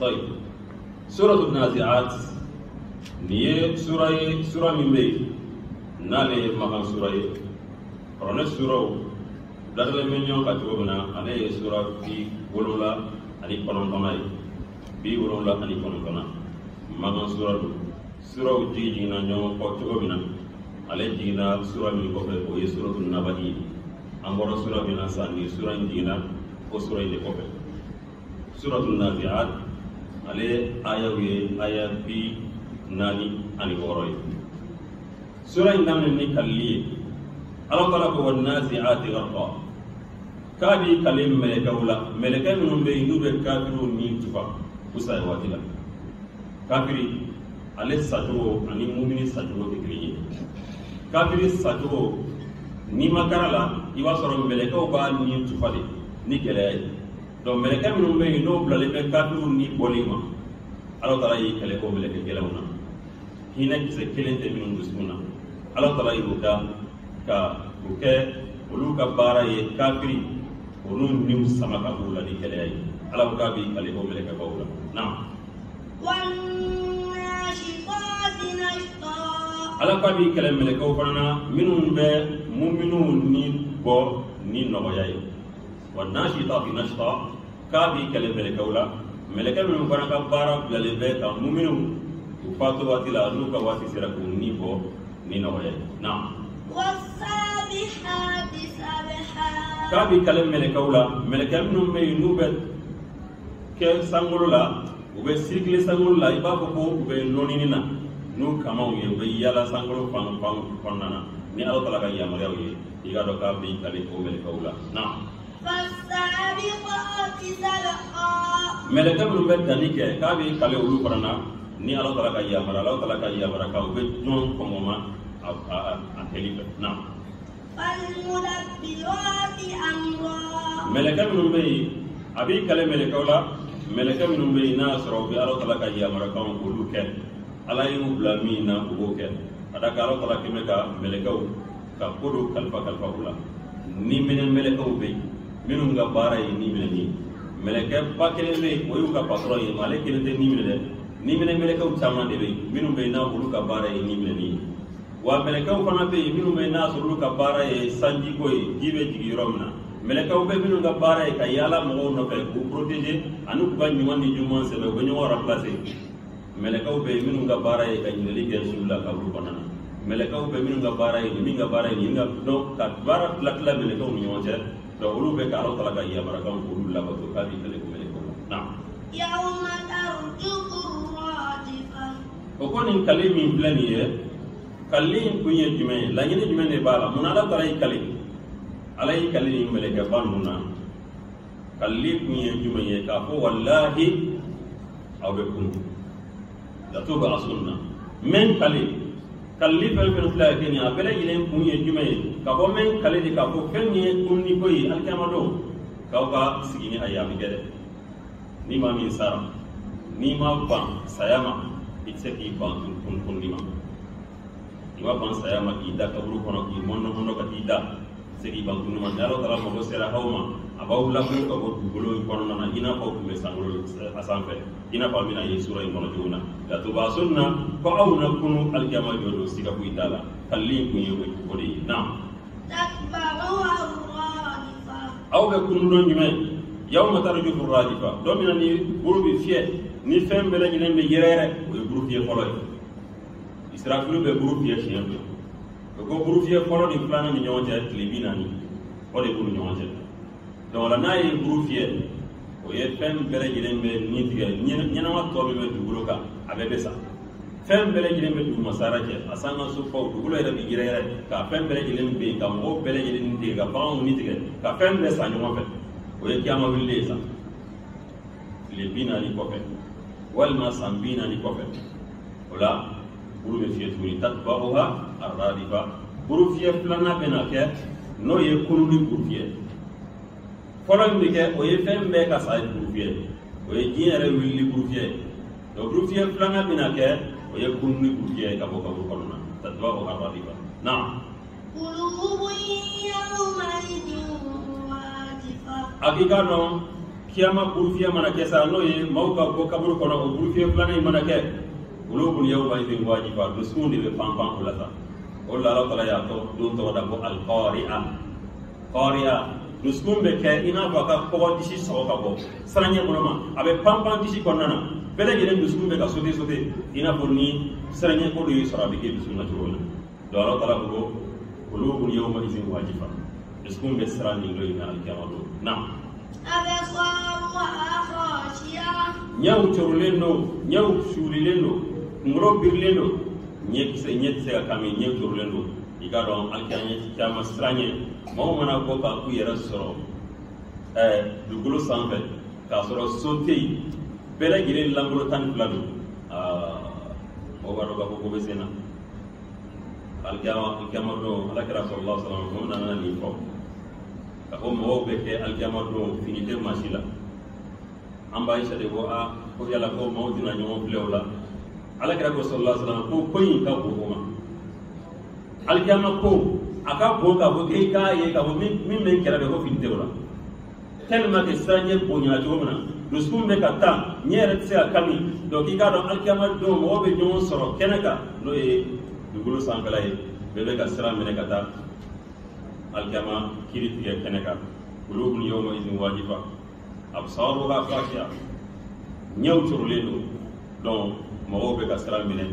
طيب سورة النازعات نيه سورة من بي نالي مكان سورة رونه سورة دارل من يوم كتبنا عليه سورة في ولولا أني كنون bi woron la ani kono kona magan sura jigina ñoo ko tugobina ale jigina sura mi ko fe o ye suratul nabahi angoro sura bina sani sura jigina o sura ide ko fe suratul naziat ale aya bi nani ani woroy sura indam ni kalli ala kala ko wan naziat gharqa kadi kalim meleka minum be indube kafiru ni tufa usay watila kafiri ale sajuro ani mumini sajuro tikriye kafiri sajuro ni makarala iba soro melekaw ba ni tufale ni kele do meleka minum be no blale be kafiru ni bolima ala tara yi kele ko meleke gelawna hina kise kelente minum dusuna ala tara yi ruda ka buke uluka bara ye kafiri onun nim sama ka bula ni kele ay ala ka bi kale ko meleke bawla نعم والناشطات نشطا على قبي كلام ملكو فرنا منهم مؤمنون نيبو نين نوياي والناشطات نشطا قبي كلام ملكو لا ملكا منهم فرنا كبارا للبيت مؤمنون وفاتوا واتلا نوكا واتي سرقو نيبو نين نوياي نعم والسابحات سبحا قبي كلام ملكو لا ملكا منهم نوبت ke sangolo la ube circle sangolo la iba ko ube nonini na nu kama uye ube yala sangolo pang nana ni ala tala ka yamariya uye iga do ka bi kali ko mele kaula na fasabiqati salqa mele kam ube dani ke ka bi kali ulu parana ni ala tala ka yamara ka ube jon ko moma a telipe na falmudabbirati amra mele kam ube abi kale mele kaula meleka minum be ina soro bi ala tala ka yamara kan ulu ken ala yu blamina ugo ken ada ka ala tala kemeka melekaw ka kodo kalfa ula ni menen melekaw be minum ga bara yi ni menen ni meleka ba kelen be oyu ka patron yi male kelen te ni menen ni menen melekaw chama de be minum be na ulu ka bara yi ni menen ni wa melekaw fana be minum be na soro ka bara yi sanji ko yi jibe jigi romna melekaw be minum ga bara ka yala mo no fe ko protéger anu ko nyuman ni jumon se be nyo remplacer melekaw be minum ga bara ka nyeli gel sulla ka bu banana melekaw be minum ga bara ni ga bara ni ga do ka bara latla melekaw ni wonje do ulu be ka Allah ga yamara kan ko ulu la ba to ka bi tele ko melekaw na yawma tarjufu rajifa ko konin kalimi blaniye kalin kunye jume la nyene jume ne bala munala taray kalimi alay kalli meleke banduna kalli kunye jumaye ka fo wallahi awbe kun la tuba asunna men kalli fel fla kenya abele yilen kunye jumaye ka fo men kalli di ka fo fenni kunni koyi alkamado ka sigini ayami gede ni ma min sara ni ma ban sayama itseki ban kun ni ma ban sayama ida kaburu kono ki monno ka ida segi bangkunu man dalo tala mo sera hawma abaw la ko ko golo ko nana ina ko me sangolo asampe ina fa mina yi sura imono juna la tuba sunna ko awna kunu al jamal jodo siga bu idala kalli ko yewo ko de na takbaru ar-radifa aw be kunu do nyime yawma tarjufu ar-radifa do mina ni burubi fie ni fembe la nyine be yerere o burubi fie xoloy israfilu be burubi fie chien ko burufiye folo di plana ni ñonte libina ni o de bulu ñonte donc la nayi burufiye o ye fem bele jilen be ni tige ñena wa to be dugulo ka abe be sa fem bele jilen be dum masara ke asanga su fo dugulo era bi girere ka fem bele jilen be ka mo bele jilen ni ga ba ni tige ka fem be sa ñoma fe o ye kiyama wille sa libina ni ko fe wal ma sambina ni ko fe wala buru be fiye tuguni tatba'uha ar-radifa buru fiye plana bena ke no ye kunuli buru fiye folo mi ke o ye fembe ka sa buru fiye o ye jiere willi buru fiye do buru fiye plana bena ke o ye kunuli buru fiye ka bo ka buru kono tatba'uha ar-radifa na'am qulubun yawma idin wajifa akika no kiyama burfiya mana ke sa no ye mawka ko kabur kono o burfiya plana mana ke ulubul yawma idin wajiba dusun de pampan ulata Allah taala ya to dun to da ko al qari'a dusun be ke ina baka ko disi so ka bo saranya monoma abe pampan disi konana bele gele dusun be ka sote ina bonni saranya ko do yusra be ke dusun na jurona do Allah taala ko ulubul yawma idin wajiba dusun be sarani lo ina al qiyamah na nyaw chorulendo nyaw shulilendo ngro birlendo nyekise ka kami nyaw chorulendo igado alkanye kama stranye mo mana ko ka ku yera soro dugulu sambe ka soro sote bela gire langro tan fladu o waro ga ko besena alkama do alakira sallallahu alaihi wasallam ko nana ni ko ko mo be ke aljama do finite masila amba isa de ko a ko yala ko mo dina nyomo blewla ala kira ko sallallahu alaihi wasallam ko koyin ka ko ma aljama ko aka bo ka bo ke ka ye ka bo min men kera be ko finite wala telma ke sanye bo nya to mana duskum be ka ta nyere tse akami do ki ka do aljama do mo be nyomo soro kenaka no e dugulu sankala e be ka sira mene ka ta الجماعة كيرت يا كنكا قلوب يومئذ واجبة أبصارها خاشعة نيو ترولينو دون مغوبة كسرال منه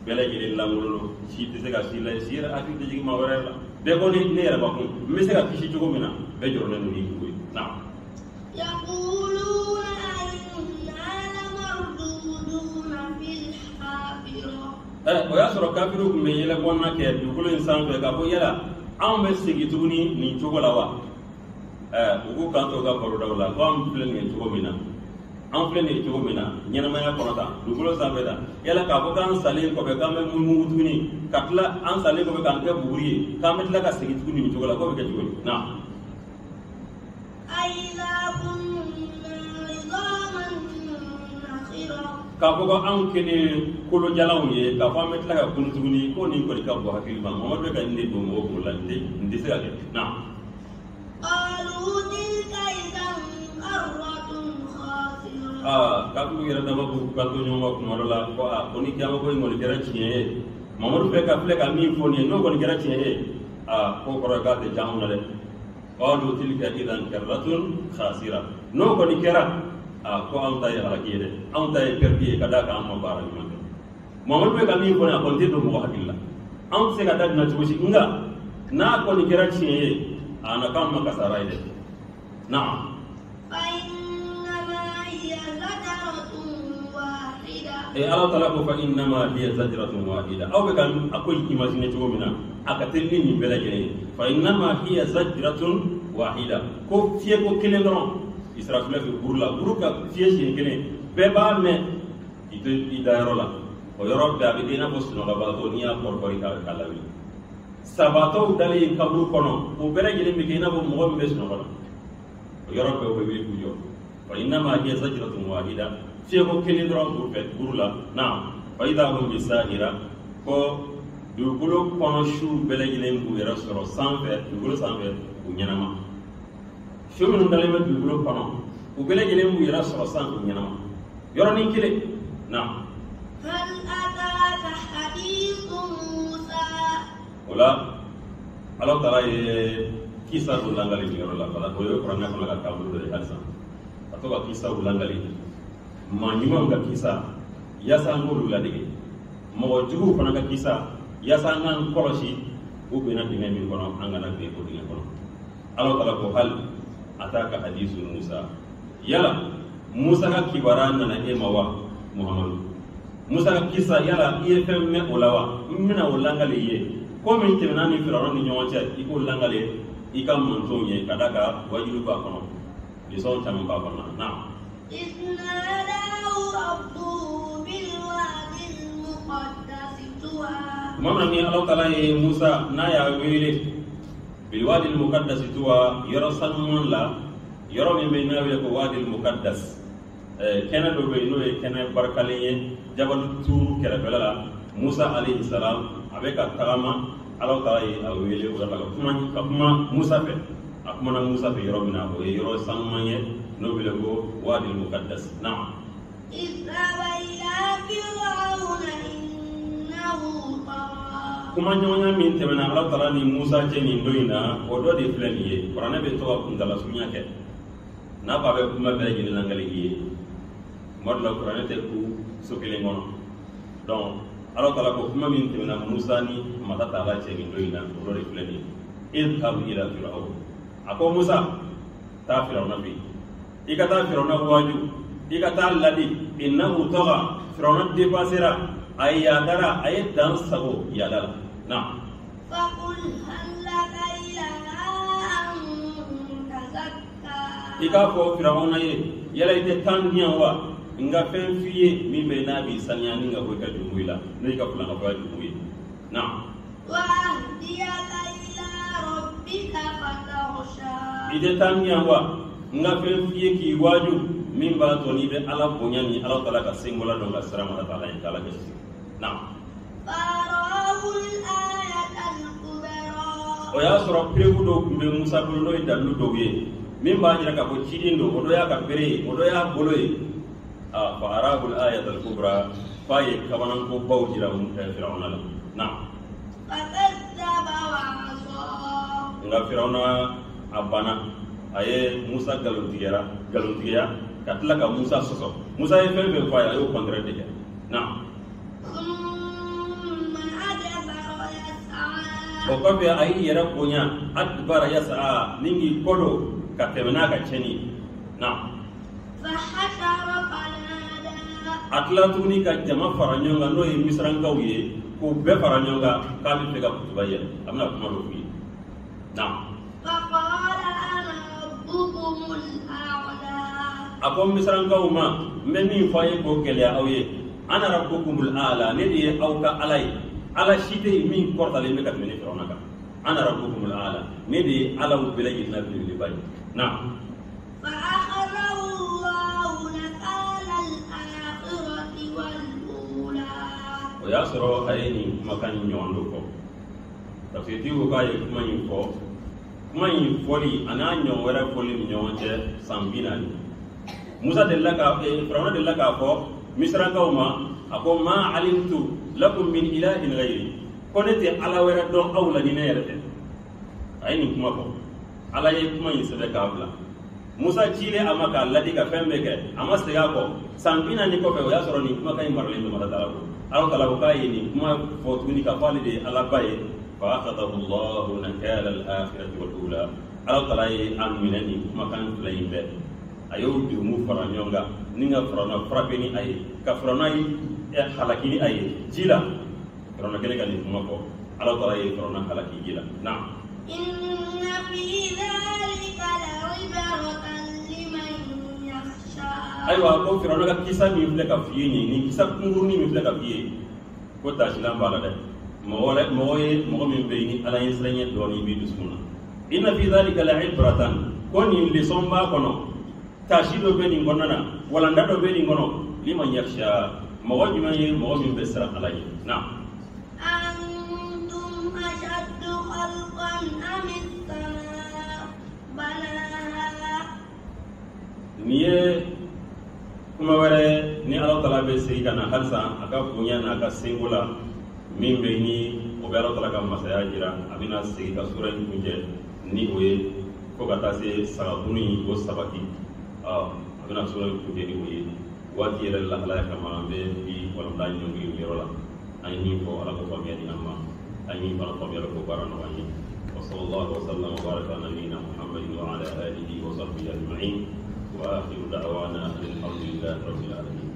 بلا جل لامولو شيء تسقى سيلا سير أكيد تجيك ما ورا بقولي نير بقول مسكا كيشي تقول منا بجرولينو ليكوي نعم يقولون إنا لمردودون في الحافرة ويا سورة كافرو كم يلا قلنا كي يقول إنسان بيكابو يلا an be sigi tuguni ni cogo la wa ugu kanto ga baro dawla ko am filɛ ni cogo min na an filɛ ni cogo min na ɲɛnamaya kɔnɔ tan dugukolo sanfɛ ta yala k'a fɔ k'an salen kɔfɛ k'an bɛ munumugu tuguni ka tila an salen kɔfɛ k'an kɛ buguri ye k'an bɛ tila ka sigi tuguni ni cogo la k'o bɛ kɛ cogo di na k'a fɔ ko anw kɛlen kolojalanw ye k'a fɔ an bɛ tila ka kunu tuguni ko nin kɔni ka bɔ hakili ma Mamadu bɛ ka nin de don mɔgɔw kulo la nin tɛ se ka kɛ na kafiri yɛrɛ dama ko kanto ɲɔgɔn ma kuma dɔ la ko ni kiyama ko in kɔni kɛra tiɲɛ ye Mamadu bɛ ka filɛ ka min fɔ nin ye n'o kɔni kɛra tiɲɛ ye ko kɔrɔ k'a tɛ diya anw na dɛ qalu tilka idan karratun khasira n'o kɔni kɛra ko anw ta ye halaki ye dɛ anw ta ye perdi ye ka d'a kan an ma baara ɲuman kɛ Mamadu bɛ ka min fɔ nin a kɔni tɛ don mɔgɔ hakili la anw tɛ se ka da dinan cogo si nka n'a kɔni kɛra tiɲɛ ye a na k'an ma kasara ye dɛ naam Allah taala ko fa innama hiya zajratun wahida aw be kan akoy imagine cogo min na a ka teli ni bɛɛ lajɛlen fa innama hiya zajratun wahida ko fiye ko kelen dɔrɔn Israfil fɛ buru la buru ka fiye siɲɛ kelen bɛɛ b'a mɛn i da yɔrɔ la o yɔrɔ bɛɛ a bɛ kɛ i n'a fɔ sunɔgɔbagatɔ n'i y'a kɔrɔbɔri k'a lawuli sabatɔw dalen kaburu kɔnɔ o bɛɛ lajɛlen bɛ kɛ i n'a fɔ mɔgɔ min bɛ sunɔgɔ la o yɔrɔ bɛɛ o bɛ wuli k'u jɔ fa innama hiya zajratun wahida fiye ko kelen dɔrɔn buru la na fa idha hum bisahira ko dugukolo kɔnɔ su bɛɛ lajɛlen b'u yɛrɛ sɔrɔ sanfɛ dugukolo sanfɛ u ɲɛnama su minnu dalen bɛ dugukolo kɔnɔ u bɛɛ lajɛlen b'u yɛrɛ sɔrɔ sanfɛ u ɲɛnama yɔrɔnin kelen na هل أتاك حديث موسى o la Ala taala ye kisa dɔ langali nin yɔrɔ la o ye kuranɛ kɔnɔ ka taabolo dɔ ye halisa ka to ka kisaw langali maa ɲumanw ka kisa yaasa an k'olu ladege mɔgɔ juguw fana ka kisa yaasa an k'an kɔlɔsi u bɛnna dingɛ min kɔnɔ an kana ben o dingɛ kɔnɔ Ala taala ko hali ataka hadisu Musa yala Musa ka kibaruya nana e ma wa Muhamadu Musa ka kisa yala i ye fɛn mɛn o la wa n bɛna o langali ye ko min tɛmɛna ni Firawuna ni ɲɔgɔn cɛ i k'o langali i ka mantonw ye ka da ka wajibi b'a kɔnɔ lisɔn caman b'a kɔnɔ na إذ ناداه ربه بالوادي المقدس طوى Mana ni Allah taala ye Musa n'a y'a wele bilwadi al-muqaddas tuwa yɔrɔ sanuman la yɔrɔ min bɛ n'a wele ko wadi al-muqaddas kɛnɛ dɔ bɛ yen n'o ye kɛnɛ barikalen ye Jabal Tuuru kɛrɛfɛla la Musa alayhi salam a bɛ ka tagama Allah taala ye a wele o yɔrɔ la ka kuma Musa fɛ a kumana Musa fɛ yɔrɔ min na o ye yɔrɔ sanuman ye نوبله وادي المقدس. نعم. اذهب إلى فرعون إنه طغى. كما نيونا من تمنا الله تعالى ni Musa ceni ndoina o do de flaniye Qur'an be to ko ndala sunya ke na ba be kuma be jini nangali yi modla Qur'an te ku sokele ngono donc Allah ta'ala ko kuma min temena Musa ni mata ta'ala ceni ndoina o do de flaniye idhab ila fir'aun ako Musa ta fir'aun bi ikata fir'aun waju ikata ladi innahu tagha fir'aun depasera ayadara ayat dan sabo yadala. Nah. فقل هل لك إلى أن تزكى. Ika ko Firauna ye yala ite tandiyan wa nga fen fiye min be nabi sanyani nga ko ka jumuila ne ka fulana ko jumuila. Nah. وأهديك إلى ربك فتخشى. Ite tandiyan wa nga fen fiye ki waju min ba to ni be ala bonyani ala taala ka sengola do nga sarama taala en kala gesi. Nah. فأراه الآية الكبرى. Oya soro prevu do kumbe Musa bolo do dalu do ye min ba jira ka ko cidindo odo ya ka pere odo ya boloye fa arahu al-ayat al-kubra fa ye kabanan ko baw jira Firauna la. Na فكذب وعصى. nga Firauna abana aye Musa galuntiya katla ka Musa soso Musa ye febe fa ayo contre de. Na o ko be ay yara konya adbara yasa ningi kodo ka temena ka cheni. Na فحشر فنادى. atlatuni ka jama faranyonga no yi misranka wiye ko be faranyonga ka bi fega kutubaya amna kuma do fi. Na فقال أنا ربكم الأعلى. ako misranka uma meni faye ko kele awye ana rabbukumul ala ne di awka alay ala shite min kortale me kat meni Firauna ka ana rabbukumul ala ne di ala bilayi nabi libay. Na فأخذه الله نكال الآخرة والأولى. o ya soro ayeni makan nyondo ko tafsiri ko kay kuma yin ko kuma yin foli ana nyon wara foli ni nyonje sambina ni Musa della ka Firauna della ka ko misranka uma ako ma alimtu lakum min ilahin ghairi konete ala wara don awla ni nerete ayni kuma ko ala ye kuma yin sebe ka bla Musa chile amaka ladi ka fembe ke amastega ko sambina ni ko be ya soro ni kuma kay marle ni mata dala ko ala kala ko kay ni kuma fotuni ka fali de ala baye fa akhadahu Allah nakala al-akhirati wal ula ala kala ye aminani kuma kan flayimbe ayo jumu faranyonga ninga farana frapeni ay ka farana yi halakini ay jila farana kele kan kuma ko ala kala ye farana halaki jila. Na إن في ذلك لعبرة لمن يخشى. aywa ko Firauna ka kisa min filɛ ka fiye ni kisa kungurunin min filɛ ka fiye ko tasilan b'a la dɛ mɔgɔ ye mɔgɔ min bɛ yen ni ala ye siranɲɛ dɔɔnin bi dusukun na inna fi dhalika la'ibratan ko nin leçon b'a kɔnɔ tasi dɔ bɛ nin kɔnɔna na walanda dɔ bɛ nin kɔnɔ liman yakhsha mɔgɔ jumɛn ye mɔgɔ min bɛ siran ala ye. Na أنتم أشد خلقا أم السماء بناها. ni ye kuma wɛrɛ ni ala tala bɛ segi ka na halisa a ka bonya n'a ka senko la min bɛ ni o bɛ ala tala ka masaya jira a bɛna segi ka sura in kuncɛ ni o ye fo ka taa se sagabunu in o sabati a bɛna sura in kuncɛ ni o ye waati yɛrɛ lahalaya kama an bɛ bi walanda ɲɔngiri yɔrɔ la an ye min fɔ ala ko faamuya di an ma an ye min fana faamuya ko baara nɔgɔya ye wa sallallahu wa sallam wa baraka ala nabiyyina muhammadin wa ala alihi wa sahbihi ajma'in. وآخر دعوانا الحمد لله رب العالمين.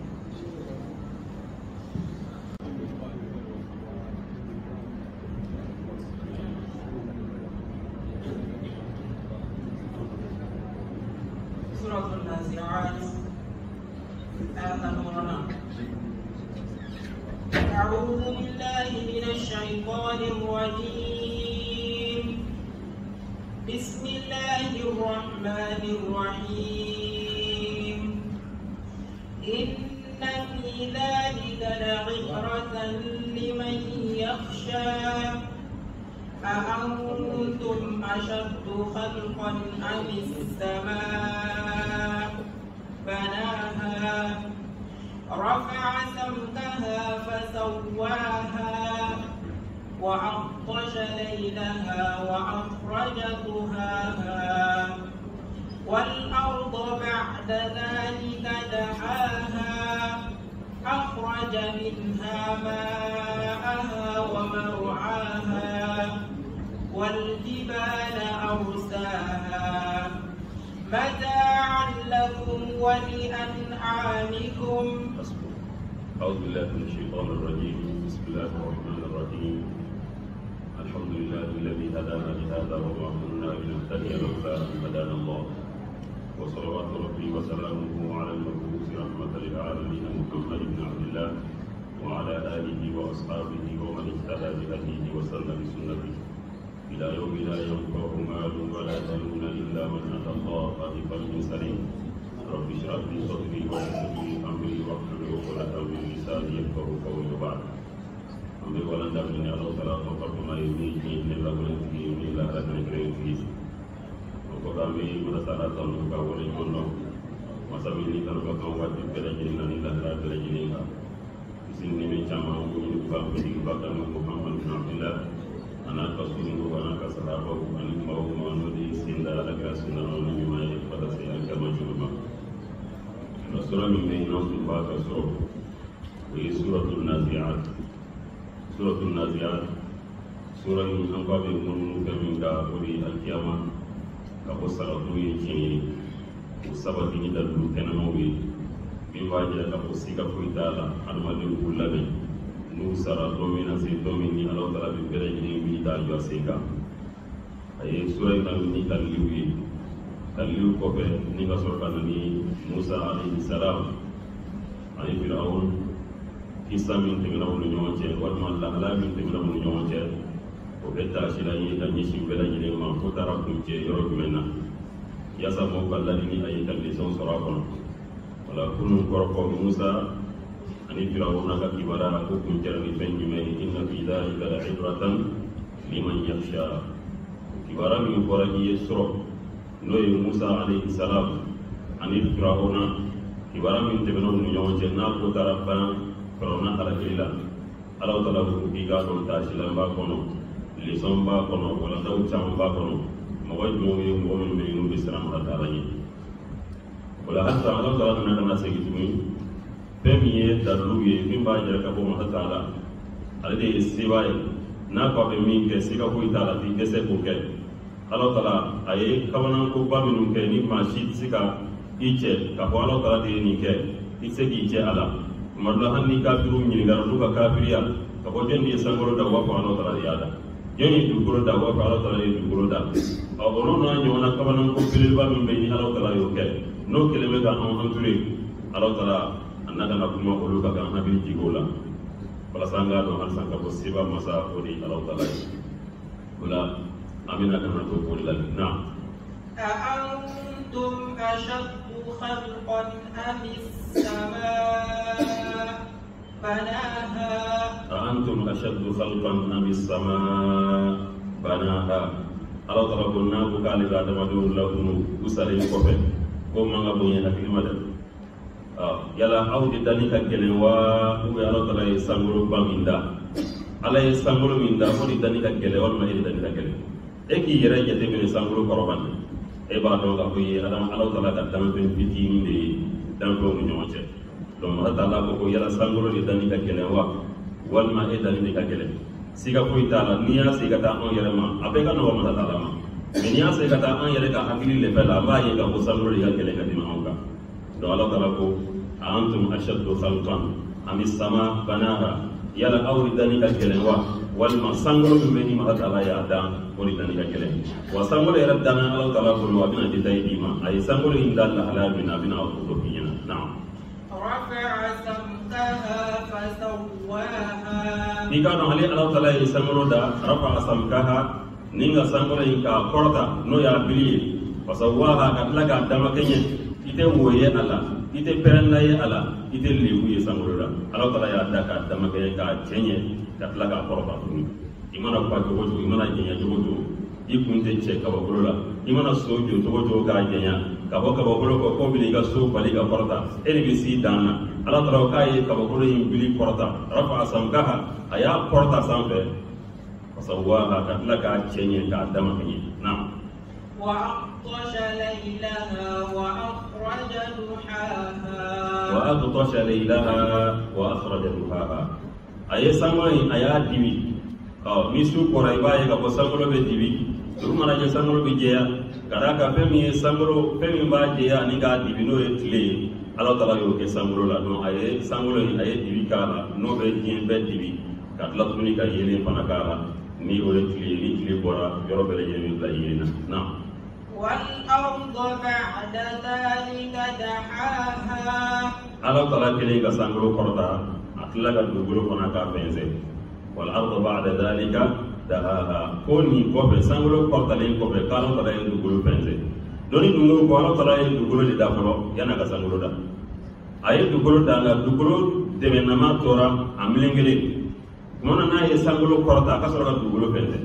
سورة النازعات أعوذ بالله من الشيطان الرجيم. بسم الله الرحمن الرحيم. إن في ذلك لعبرة لمن يخشى. أأنتم أشد خلقا أم السماء بناها رفع سمكها فسواها وأغطش ليلها وأخرج ضحاها والأرض بعد ذلك دحاها أخرج منها ماءها ومرعاها والجبال أرساها متاعا لكم ولأنعامكم. أعوذ بالله من الشيطان الرجيم. بسم الله الرحمن الرحيم. الحمد لله الذي هدانا لهذا وما كنا لنهتدي لولا أن هدانا الله، وصلوات ربي وسلامه على المبعوث رحمة للعالمين محمد بن عبد الله وعلى آله وأصحابه ومن اهتدى بهديه وسن بسنته إلى يوم لا ينفع مال ولا بنون إلا من أتى الله بقلب سليم. رب اشرح لي صدري ويسر لي أمري واحلل عقدة من لساني يفقهوا قولي. وبعد ambil walan dari Allah Taala memperkenalkan ini lakukan ini lakukan ini. Untuk kami berdasarkan tahun kawal ini masa ini kalau kau wajib belajar ini adalah belajar ini. Di sini mencama untuk bahkan Muhammad bin Abdullah anak Rasulullah anak sahabat anak mau menjadi sinda agar sinda orang yang pada saya agama cuma. Surah ini nasib bahasa suratul Nazi'at. Suratul Nazi'at surah ini angka bermula kami dari al-Qiyamah kau salatu ini sahabat ini dulu kena nawi bimbang kau sikap kita almadul ulama nusara dominasi domini Allah Taala berbeda jadi kita juga sikap. Ayat surah ini kaliu kope ni kasorkan ni Musa alaihi salam ayat Firaun kisah min tengah ulu nyonce, walma Allah min tengah ulu nyonce. Obeta silai dan yesim bela jadi mampu taraf kunci yorok mena. Yasa mau kalau ini ayat kalison sorakon. Walaupun korok Musa, ani Firaun agak ibarat aku kunci ni penjumai inna kita ibarat ibratan liman yaksha. Ibarat min korok Yesro, Noe Musa alaihi salam, ani Firaun ibarat min tengah ulu nyonce na aku taraf bang. Corona alhamdulillah Allah Taala buka don tashilan ba kono lison ba kono wala daw cham ba kono mawaj mo yo mo min be no bisram Allah Taala ni wala hatta Allah Taala na kana segi tumi pemiye dalu ye min ba jara ka bo Allah Taala alde siwai na ko be min ke siga ko itala ti kese ko ke Allah Taala aye kawanan ko ba min ke ni ma shi siga iche ka ko Allah Taala de ni ke isegi iche ala Marla hanni kafiru nyini garu ka kafiriya ka ko jendi sangoro da wa ko Allah Taala yada jeni duguro da wa ko Allah Taala duguro da abono na nyona ka banan ko filil ba min bayni Allah Taala yo ke no keleme ka on anture Allah Taala annada na kuma ko ka kan habil jigola wala sanga do han sanga ko siba masa ko di Allah Taala wala amina kana to ko lal na أأنتم أشد خلقا أم السماء بناها أأنتم أشد خلقا أم السماء بناها Allah Taala bonna ko kali ga dama do lawnu usare ko fe ko manga bonya hakima de yala awdi dalika gelewa ko Allah Taala e sangoro baminda ala e sangoro minda ko di dalika gelewa ma e dalika gele e ki yere jete be sangoro koroban e ba do ga ko yi adam Allah Taala ka dama be fitini de dan ko mu nyoche don Allah Taala ko yala sangoro di dalika gelewa wal ma e dalika gele siga ko itala niya siga ta on yere ma abe ka no ma Taala ma niya siga ta on yere ka hakili le bela ba ye ga ko sangoro di gele ka dima on ka do Allah Taala ko antum ashaddu khalqan am as-sama banaha yala awri dalika gelewa wal ma sangoro be ni ma Taala ya da ko di dalika gele wa sangoro yere dana Allah Taala ko wa bina di dai ma ay sangoro inda Allah halal bina ko bina na'am رفع سمكها فسواها Ika no hali Allah Taala yi sangoro da rafa samkaha ninga sangoro inka korta no ya bili fasawaha ka laga dama kenye ite woye ala ite perenna ye ala ite lewu ye sangoro da Allah Taala ya daka dama kenye ka kenye ka laga korta tuni imana kwa jogo imana jenya jogo ikunte che ka bakorola imana sojo jogo ka jenya kabakolo ko bili ga so bali ga porta ene bi si danna ala tara kai kabakolo yin bili porta rafa samkaha aya porta sambe fasawaha kadlaka chenye ka dama kini na وأغطش ليلها وأخرج ضحاها وأغطش ليلها وأخرج ضحاها أي سامي أي ديبي misu koraiba ya ko sangolo be dibi dum mana je sangolo be jeya kada ka femi sangolo femi ba jeya ni ga dibi no e tile ala tala yo ke sangolo la no aye sangolo ni aye dibi kala no be jin be dibi ka la tuni ka yele pana kala ni o le tile ni tile bora yoro be le yele la yele na والأرض بعد ذلك دحاها ala tala kele ka sangolo korda atla ka dugulo pana ka fense والأرض بعد ذلك دهاها كوني كوبي سانغلو كورتالين كوبي كالون تلاين دوغلو فنزي دوني دوغلو كالون تلاين دوغلو دي دافلو يانا كسانغلو دا أي دوغلو دا دوغلو دمنما تورا أملينغلي كمانا ناي سانغلو كورتا كسرو دوغلو فنزي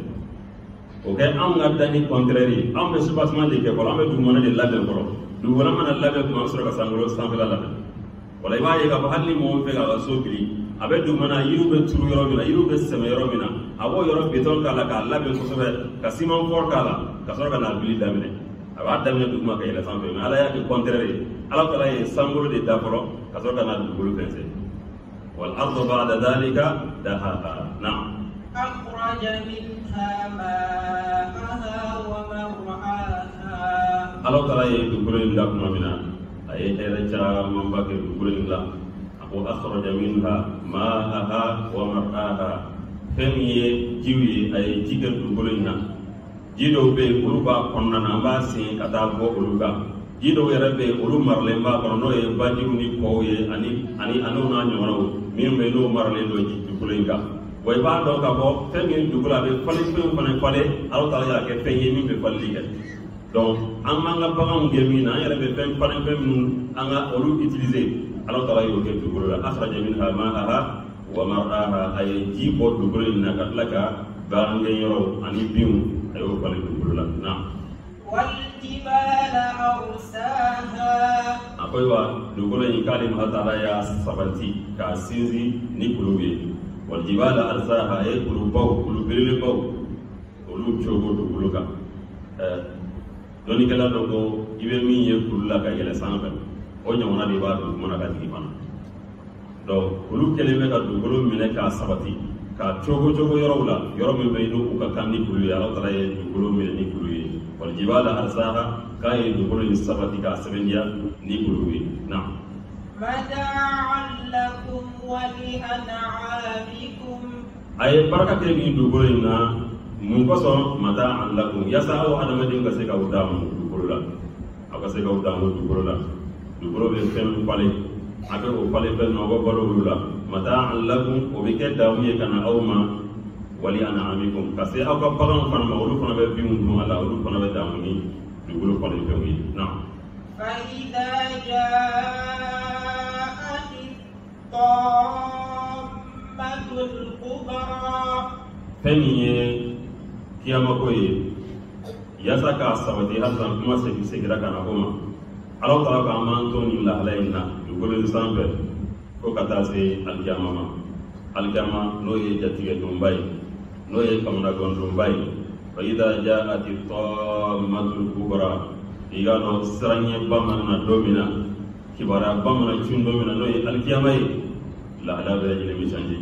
اوكي أم غداني كونتراري أم بسباسمان دي كفول أم دوغمانا دي لابل كولو دوغلو مانا لابل كمان سرو كسانغلو سانغلا لابل ولا يبقى يكفو هالي موم فيغا غسوكلي abe dumana yiru be turu yoro mina yiru be seme yoro mina abo yoro beton kala ka labe ko sobe ka simon for kala ka soro kana bili damine aba damine duma ka ila sambe ala ya ke contraire ala kala ye sangolo de daforo ka soro kana dugulu fense wal ardu ba'da dhalika dahaha na'am أخرج منها ماءها ومرعاها ala kala ye dugulu ila kuma mina aye tere cha mamba ke dugulu ila وأخرج منها ماءها ومرعاها فمي جيوي أي جيجل دبلنا جيدو بي أولوبا كنا نباسي كتابو أولوبا جيدو يربي أولو مرلمبا كنو يباديوني كوي أني أنو نانيورو مين بينو مرلندو دبلنكا ويبا دو كابو فمي دبلا بي فالي فمي فالي ألو تاليا كي فمي مين بي فالي donc an manga bagam gemina yere be fem panen fem nun anga olu utiliser alors tala yo ke dugolo la akhraja minha ma'aha wa mar'aha ay jibo dugolo ina katlaka bange yoro ani bimu ayo fale dugolo la na wal jibala arsaha akoy wa dugolo ni kalim hatala ya sabanti ka sinzi ni kulubi wal jibala arsaha ay kulubaw kulubele baw olu chogo dugolo ka doni kala dogo ibe min ye kulla ka yele sanfa o nyamona de ba do mona ka tigi fana do kulu kelebe ka dugolo mine ka sabati ka chogo yoro la yoro min be do ka kandi kulu ya Allah ye dugolo mine ni kulu ye wal jibala arsaha ka ye dugolo ni sabati ka sebendia ni kulu ye na mata'an lakum wa li an'amikum ay baraka ke ni dugolo na mun koso mata allakum yasa aw adamadin ga se ka udamu dugolo la aka se ka udamu dugolo la dugolo be fem pale aka o pale be no go balo la mata allakum o be ke damu ye kana awma wali an'amikum kasi aka bagan fana ma olu fana be bimu dum ala olu fana be damu ni dugolo pale be wi na fa idha ja'at tammatul kubra femiye kiyama ko ye yasa ka sabati hasan kuma se gira kana homa Allah taala ka manto ni la halayna dugolo sanbe ko kata se alkiyama no ye jatige dumbay no ye kamna gon dumbay fa idha ja'at tammatul kubra igano sranye bamana domina kibara bamana chundomina no ye alkiyama la hala be jele mi chanje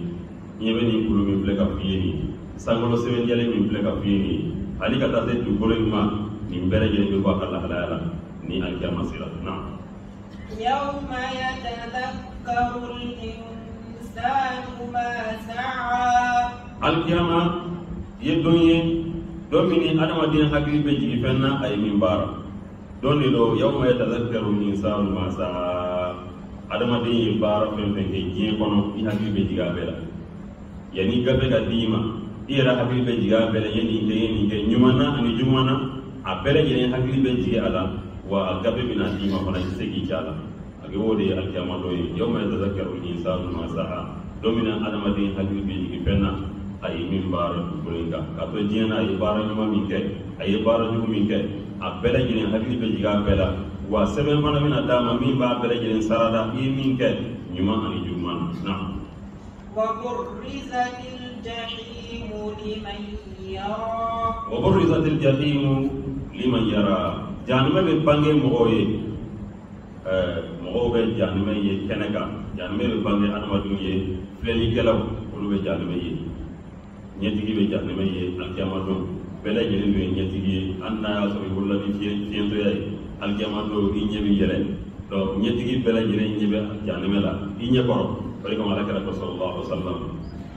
nyebe ni kulu mi bleka fiyeni sangolo seven jale min pleka fini ali kata te dugolo ma ni mbere jele be ba Allah halala ni alkiyama sira na yawma yatadhakkaru al-insanu ma sa'a alkiyama yedonye domini adama din hakili be jigi fenna ay min bara doni do yawma yatadhakkaru al-insanu ma sa'a adama din bara fen fen ke jien kono i hakili be jiga bela yani gabe ga dima ira hakili be jiga bele yeni ke nyumana ani jumana a bele yeni hakili be jiga ala wa gabe bina dima fana segi chala age wode alkiyama do yawma yatazakkaru al-insanu ma sa'a domina adama din hakili be jiga penna ay min bara bulinga ka to jena ay bara nyuma min ke ay bara nyuma min ke a bele yeni hakili be jiga bela wa sɛbɛn fana bɛna d'a ma min b'a bɛɛ lajɛlen sarada i ye min kɛ ɲuman ani juguman na. وبرزت الجحيم لمن يرى وبرزت الجحيم لمن يرى جهنم bɛ bange mɔgɔw ye mɔgɔw bɛ jahannama ye kɛnɛ kan jahannama bɛ bange adamadenw ye filɛlikɛlaw olu bɛ jahannama ye ɲɛtigi bɛ jahannama ye alikiyama don bɛɛ lajɛlen bɛ ɲɛtigi ye hali n'a y'a sɔrɔ i wolola ni fiɲɛtɔya ye alikiyama don i ɲɛ bɛ yɛlɛ donc ɲɛtigi bɛɛ lajɛlen ɲɛ bɛ jahannama la i ɲɛ kɔrɔ o de kama alakira ko sallallahu alaihi wa sallam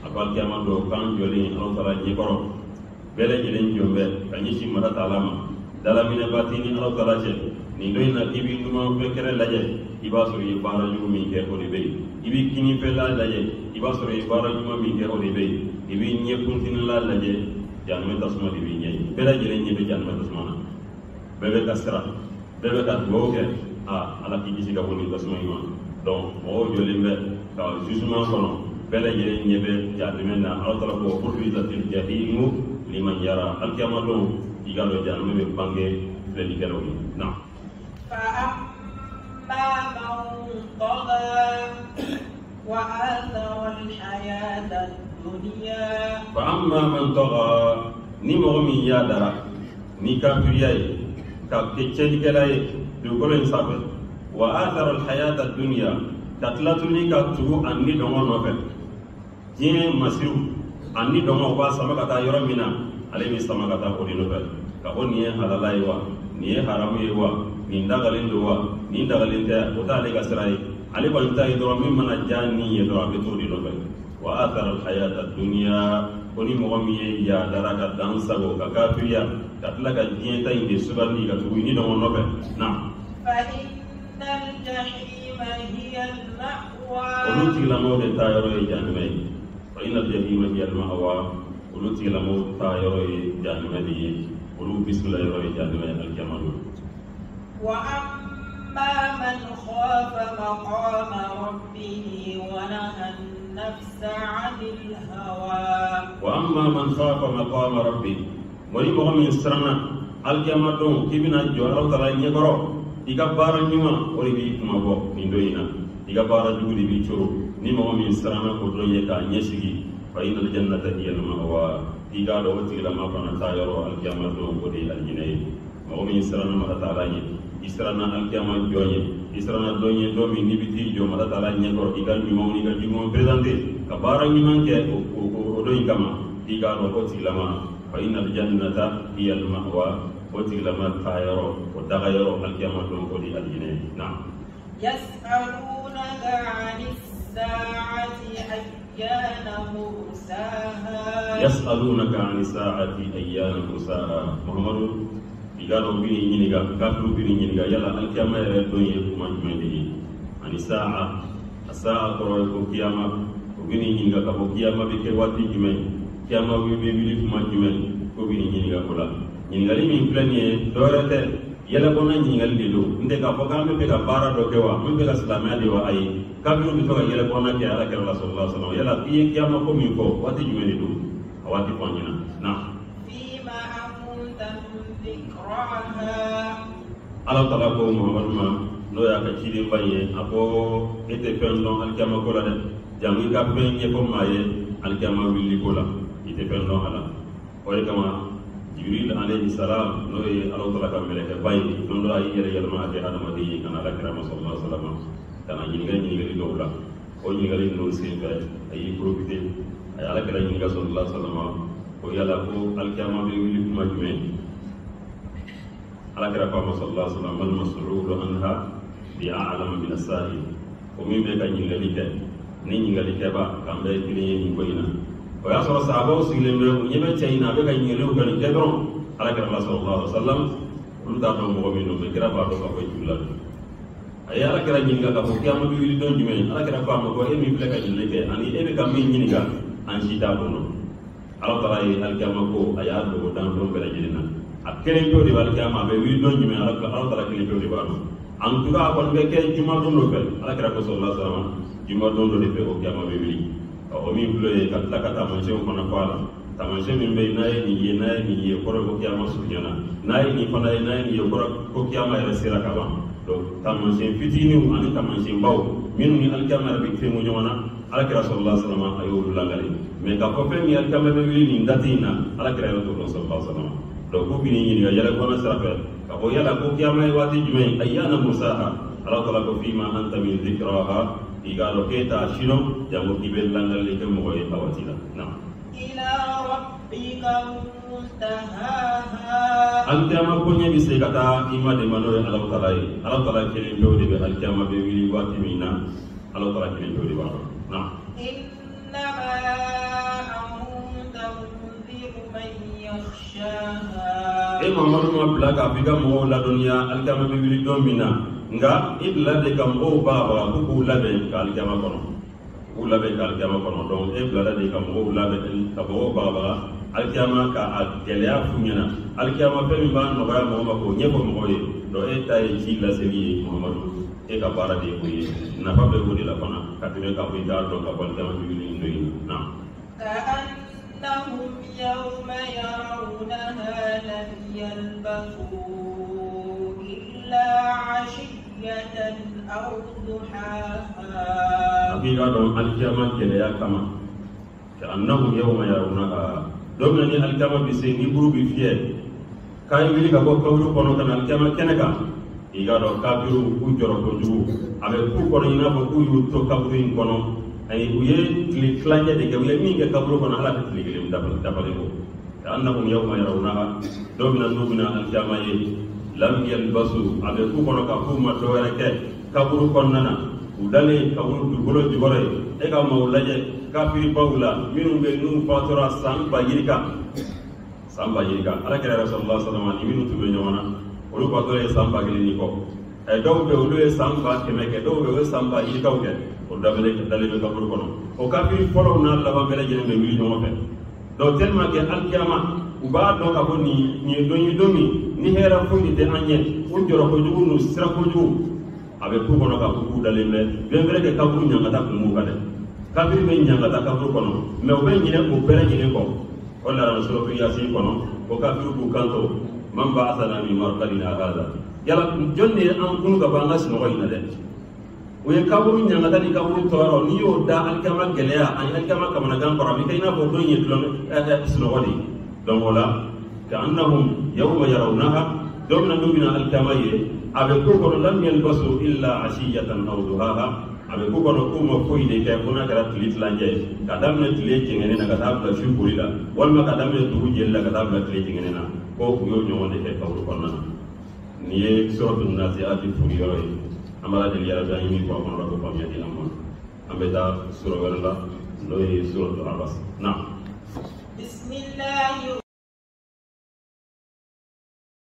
a ko alikiyama don kan jɔlen Alahu taala ɲɛ kɔrɔ bɛɛ lajɛlen jɔn bɛ ka ɲɛsin mara taala ma dalaminɛ baati ni Alahu taala cɛ nin dɔ in na i bɛ numanfɛn kɛnɛ lajɛ i b'a sɔrɔ i ye baara jugu min kɛ o de bɛ yen i bɛ kinifɛnla lajɛ i b'a sɔrɔ i ye baara ɲuman min kɛ o de bɛ yen i bɛ ɲɛkuntinila lajɛ jahannama tasuma de b'i ɲɛ ye bɛɛ lajɛlen ɲɛ bɛ jahannama tasuma na bɛɛ bɛ ka siran bɛɛ bɛ ka dugawu kɛ ala k'i kisi ka bɔ nin tasuma in ma donc mɔgɔw jɔlen bɛ ka jugement kɔnɔ bɛɛ lajɛlen ɲɛ bɛ jahannama na Alahu taala ko burrizatil jahimu liman yara alikiyama don i ka dɔn jahannama bɛ bange filɛlikɛlaw ye na. فأما من طغى وآثر الحياة الدنيا فأما من طغى نمو من يادرا نكافرياي كتشيكلاي دوغولين سافر وآثر الحياة الدنيا كتلاتني كتو أني دوما نوفل جين مسيو أني دوما وبا سمكتا يرمينا عليه سمكتا أولي نوفل كوني حلالاي وا ني حرامي وا ni dagalin do wa ni dagalin ta o ta ale ka sira ye ale kɔni ta ye dɔrɔn min mana ja ni ye dɔrɔn a bɛ t'o de nɔfɛ wa athara alhayata dunya ko ni mɔgɔ min ye yaadara ka dan sago ka kafiriya ka tila ka diɲɛ ta in de sugandi ka tugu ni dɔn nɔfɛ na. فإن الجحيم هي المأوى olu tigilamɔgɔ de taa yɔrɔ ye jahannama ye fa inna aljahima hiya alma'wa olu tigilamɔgɔ taa yɔrɔ ye jahannama de ye olu bisimila yɔrɔ ye jahannama ye alikiyama don. وأما من خاف مقام ربه ونهى النفس عن الهوى وأما من خاف مقام ربه ولي مغمي سرنا القيامة دون كيبنا جو الله تعالى يقرأ إيكا بارا نيما ولي بي كما بو نندوينا إيكا بارا جولي بي چورو ni مغمي سرنا كودرون يكا نيسيكي فإن الجنة هي المأوى إيكا دوتي لما فانا تايرو القيامة دون ودي الجنة مغمي سرنا مغا تعالى israna alkiyama joñe israna doñe domi nibiti jo mata tala ñekor igal ñumo ni gal jumo présenté ka bara ñuman ke o doy kama diga do ko tilama fa innal jannata hiya al mahwa ko tilama tayaro ko daga yoro alkiyama don ko di aljine na yas'alunaka 'anis sa'ati ayyana mursaha yas'alunaka 'anis sa'ati ayyana mursaha muhammadu iga do bini ñiniga kafiru bini ñiniga yalla alkiyama yere don ye kuma jumɛn de ye ani saa a saa kɔrɔ ye ko kiyama o bini ñiniga ka fɔ kiyama bɛ kɛ waati jumɛn kiyama bɛ wili kuma jumɛn ko bini ñiniga ko la ɲinigali min filɛ nin ye dɔwɛrɛ tɛ yɛlɛbɔnna ɲinigali de don n tɛ k'a fɔ k'an bɛ fɛ ka baara dɔ kɛ wa an bɛ fɛ ka silamɛya de wa ayi kafiru bɛ fɛ ka yɛlɛbɔnna kɛ ala kɛra la sallallahu alaihi wasallam yala i ye kiyama ko min fɔ waati jumɛn de don a waati fɔ an ɲɛna na ala tala ko muhammadu ma n'o y'a ka ciden ba ye a ko e tɛ fɛn dɔn alikiyama ko la dɛ jango i ka fɛn ɲɛfɔ maa ye alikiyama wulili ko la i tɛ fɛn dɔn a la o de kama jibril alayhi salam n'o ye ala tala ka mɛlɛkɛ ba ye don dɔ a y'i yɛrɛ yɛlɛma ka kɛ adamaden ye ka na alakira ma sallallahu alaihi wasallam ka na ɲininkali dɔw la o ɲininkali ninnu senfɛ a y'i profité a ye alakira ɲininka sallallahu alaihi wasallam ko yala ko alikiyama bɛ wuli kuma jumɛn ala kira fama sallallahu alaihi wasallam mal mas'ulu anha bi a'lam min as-sa'il o min be ka ɲininkali kɛ ni ɲininkali kɛba kan bɛ kelen ye nin ko in na o y'a sɔrɔ sahabaw sigilen bɛ u ɲɛ bɛ cɛ in na a bɛ ka ɲininkaliw kɛ nin kɛ dɔrɔn ala kira sallallahu alaihi wasallam olu t'a dɔn mɔgɔ min don mɛ kira b'a dɔn k'a fɔ juru la a ye ala kira ɲininka k'a fɔ kiyama bɛ wuli don jumɛn ala kira ko a ma ko e min filɛ ka ɲininkali kɛ ani e bɛ ka min ɲininka an si t'a dɔn ala taala ye alikiyama ko a y'a dogo dan don bɛɛ lajɛlen na a kelen pewu de b'a alikiyama a bɛ wuli don jumɛn ala taala kelen pewu de b'a dɔn en tout cas a kɔni bɛ kɛ juma don dɔ fɛ ala kira ko sallallahu alaihi wasallam juma don dɔ de fɛ o kiyama bɛ wuli o min filɛ ye ka tila ka taamasiyɛnw fana fɔ a la taamasiyɛn min bɛ yen n'a ye nin ye n'a ye nin ye kɔrɔ ko kiyama surunyana n'a ye nin fana ye n'a ye nin ye kɔrɔ ko kiyama yɛrɛ sera ka ban donc tamansen fitiniw ani tamansen baw minnu ni alikiyama bɛ fɛn ɲɔgɔn na alakira sallallahu alaihi wasallam a y'olu lankali mais k'a fɔ fɛn min alikiyama bɛ wuli nin dati in na alakira yɛrɛ t'o dɔn sallallahu alaihi wasallam donc k'u bɛ nin ɲininka yɛlɛ kɔnɔ sira fɛ k'a fɔ yala ko kiyama ye waati jumɛn ayyana mursaha ala taala ko fima anta min dhikraha i k'a dɔn k'e t'a sinɔ janko k'i bɛ lankali kɛ mɔgɔ ye a waati la na. إلى ربك منتهاها alikiyama ko ɲɛ bɛ se ka taa i ma de ma n'o ye ala taala ye ala taala kelen pewu de bɛ alikiyama bɛ wuli waati min na ala taala kelen pewu de b'a dɔn na. إنما أنت منذر من يخشاها e mamadu ma bila k'a fɔ i ka mɔgɔw ladɔnniya alikiyama bɛ wuli don min na nka i bila de ka mɔgɔw baga ko k'u labɛn ka alikiyama kɔnɔ k'u labɛn ka alikiyama kɔnɔ donc e bila de ka mɔgɔw labɛn ka mɔgɔw baga alikiyama ka a gɛlɛya f'u ɲɛna alikiyama fɛn min b'a nɔgɔya mɔgɔ ma k'o ɲɛfɔ mɔgɔw ye donc e ta ye ci laseli ye mamadu e ka baara de ye o ye nafa bɛ o de la fana ka tɛmɛ k'a fɔ i k'a dɔn ka fɔ alikiyama bɛ wuli nin don in na. كأنهم يوم يرونها لم يلبثوا إلا عشية أو ضحاها. أبي قالوا الكيامة كليا كما كأنهم يوم يرونها دومني الكيامة بسيني برو بفيه كاي ويلي كابو كورو كونو كان الكيامة كنكا إيغادو كابيرو كوجورو كوجو أبي كو كونو ينافو كو يوتو كابورين كونو أي ويه كلي كلانيا دي كويه مينغا كابورو كونو على كتلي كليم داباليكو كأنهم يوم يرونها دومنا نوبنا الكيامة لم يلبسوا أبي كو كونو كابو ما تويركه كابورو كوننا udale kaburu dugolo jigore e ka mawlaje kafiri bawla minnu be nu fatora samba yirika ala kira rasulullah sallallahu alaihi wasallam minnu tube nyona olu fatore samba gilini ko e daw be olu e samba kemeke daw be samba yirika o ke o dabele dale be kaburu kono o kafiri folo na la ba bele jene be wili nyomo fe do tellement que alkiyama uba do ka boni ni domi ni hera fundi de anye unjoro ko jugu no sira ko jugu abe ku kono ka ku dalembe bien vrai que kaburu nyangata ku mu kade kabiri be nyangata kaburu kono me o be nyine ko bere nyine ko wala rasul yasin kono ko kabiru ku kanto man ba asana mi marqadina hada yala jonne an kun ka banga sino ko ina de o ye kaburu nyangata ni kaburu toro ni yo da alkama gelea an alkama kamana gan qarabi kayna bo do nyi tlon sino ko di donc wala ka annahum yawma yarawnaha domna dumina alkama ye abe ko kono lam yalbasu illa ashiyatan aw duhaha abe ko kono ko mo foyde kay fona kala tilit lanje kadamne tilit ngene na kadamna shukuri la walma kadamne tugu jella kadamna tilit ngene na ko yo nyonde ke kawru konna ni e suratul naziat furiyo amala de yara da yimi ko kono ko pamya di amon ambe da sura wala lo e suratul abas na